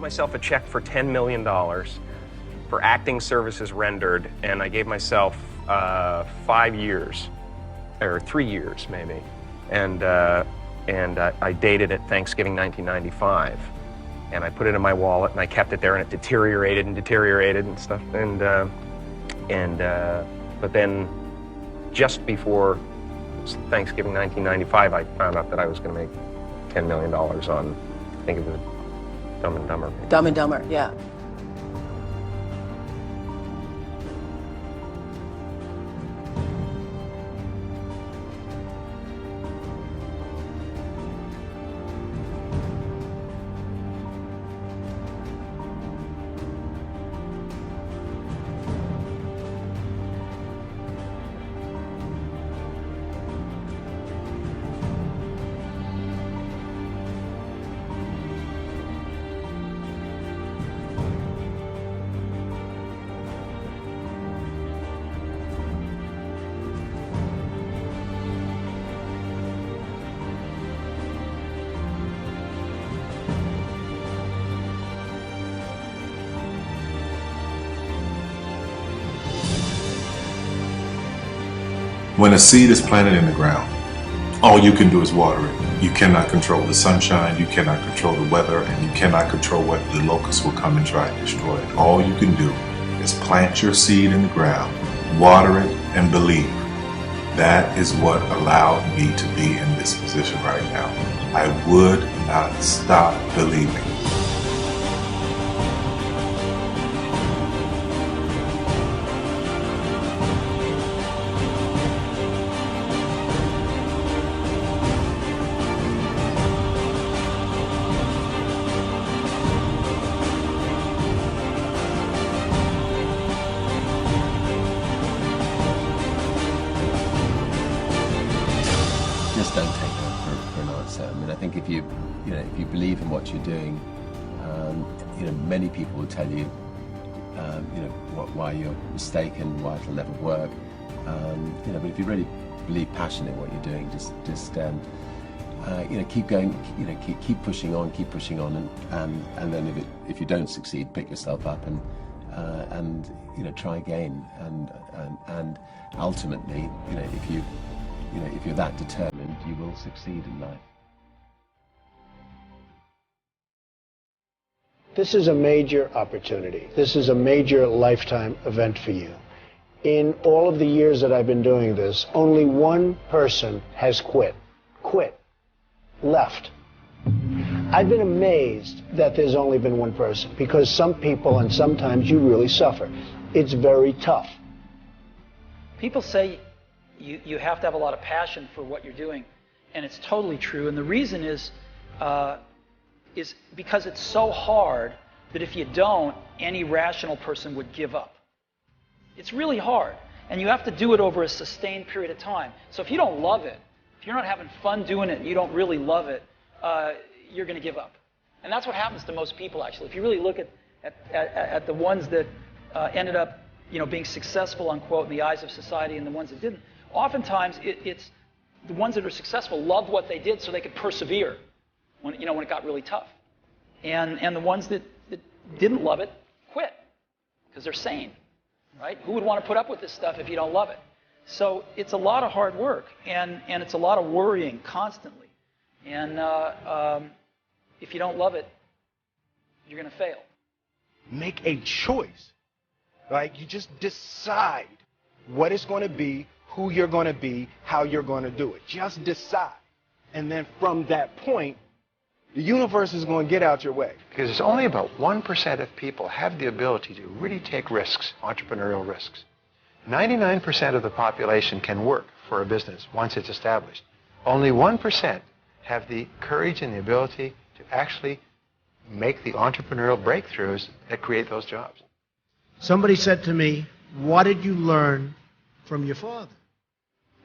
wrote myself a check for $10 million for acting services rendered, and I gave myself 5 years, or 3 years maybe, and I dated it Thanksgiving 1995, and I put it in my wallet, and I kept it there, and it deteriorated and stuff, but then just before Thanksgiving 1995, I found out that I was going to make $10 million on, I think it was Dumb and Dumber. Dumb and Dumber, yeah. When a seed is planted in the ground, all you can do is water it. You cannot control the sunshine, you cannot control the weather, and you cannot control what the locusts will come and try and destroy it. All you can do is plant your seed in the ground, water it, and believe. That is what allowed me to be in this position right now. I would not stop believing. Just don't take no for an answer. I mean, I think if you believe in what you're doing, many people will tell you, why you're mistaken, why it'll never work. But if you really believe passionately in what you're doing, just keep going, keep pushing on, and then if you don't succeed, pick yourself up and try again, and ultimately, if you're that determined, you will succeed in life. This is a major opportunity. This is a major lifetime event for you. In all of the years that I've been doing this, only one person has quit, left. I've been amazed that there's only been one person, because some people, and sometimes you really suffer. It's very tough. People say you have to have a lot of passion for what you're doing, and it's totally true. And the reason is because it's so hard that if you don't, any rational person would give up. It's really hard, and you have to do it over a sustained period of time. So if you don't love it, if you're not having fun doing it and you don't really love it, you're going to give up. And that's what happens to most people, actually. If you really look at the ones that ended up being successful, unquote, in the eyes of society, and the ones that didn't, oftentimes it's the ones that are successful loved what they did so they could persevere when it got really tough. And the ones that didn't love it quit because they're sane, right? Who would want to put up with this stuff if you don't love it? So it's a lot of hard work, and it's a lot of worrying constantly. And if you don't love it, you're going to fail. Make a choice. Like, you just decide what it's going to be, who you're going to be, how you're going to do it. Just decide. And then from that point, the universe is going to get out your way. Because it's only about 1% of people have the ability to really take risks, entrepreneurial risks. 99% of the population can work for a business once it's established. Only 1% have the courage and the ability to actually make the entrepreneurial breakthroughs that create those jobs. Somebody said to me, what did you learn from your father?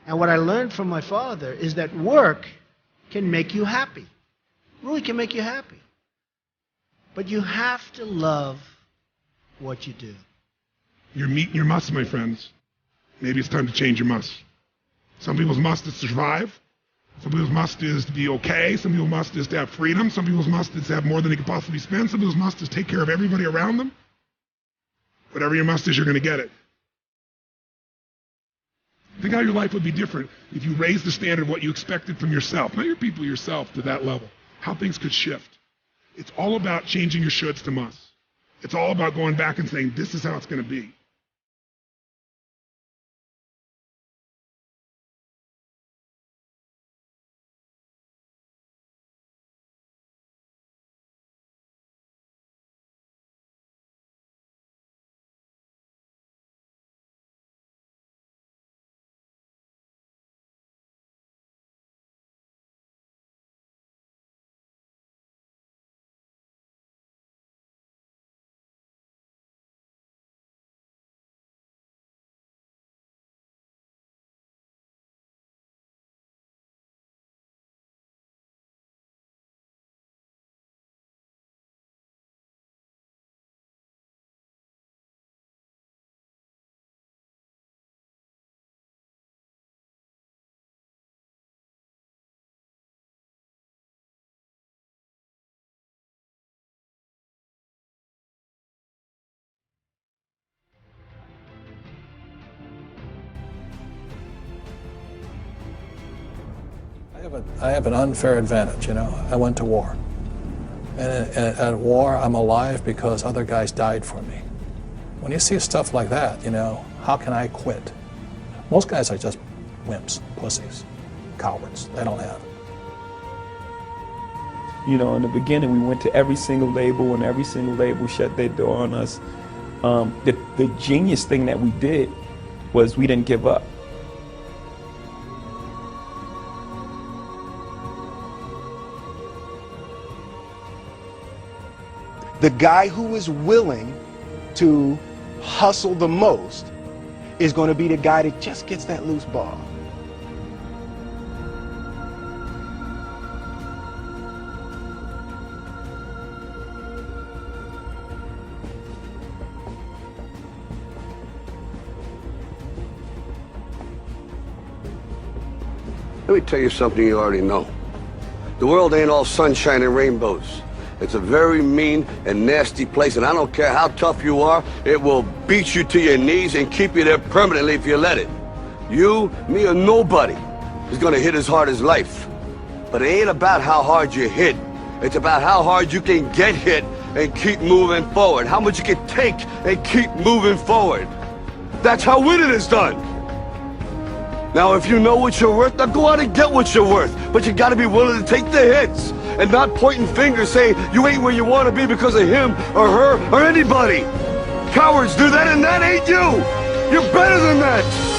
And what I learned from my father is that work can make you happy. Really can make you happy. But you have to love what you do. You're meeting your must, my friends. Maybe it's time to change your must. Some people's must is to survive. Some people's must is to be okay. Some people's must is to have freedom. Some people's must is to have more than they could possibly spend. Some people's must is take care of everybody around them. Whatever your must is, you're going to get it. Think how your life would be different if you raised the standard of what you expected from yourself, not your people, yourself, to that level. How things could shift. It's all about changing your shoulds to musts. It's all about going back and saying, this is how it's going to be. I have an unfair advantage, you know. I went to war. And at war, I'm alive because other guys died for me. When you see stuff like that, you know, how can I quit? Most guys are just wimps, pussies, cowards. They don't have it. You know, in the beginning, we went to every single label, and every single label shut their door on us. The genius thing that we did was we didn't give up. The guy who is willing to hustle the most is going to be the guy that just gets that loose ball. Let me tell you something you already know. The world ain't all sunshine and rainbows. It's a very mean and nasty place, and I don't care how tough you are, it will beat you to your knees and keep you there permanently if you let it. You, me, or nobody is gonna hit as hard as life. But it ain't about how hard you hit. It's about how hard you can get hit and keep moving forward. How much you can take and keep moving forward. That's how winning is done. Now, if you know what you're worth, now go out and get what you're worth. But you gotta be willing to take the hits and not pointing fingers saying you ain't where you want to be because of him or her or anybody. Cowards do that, and that ain't you. You're better than that.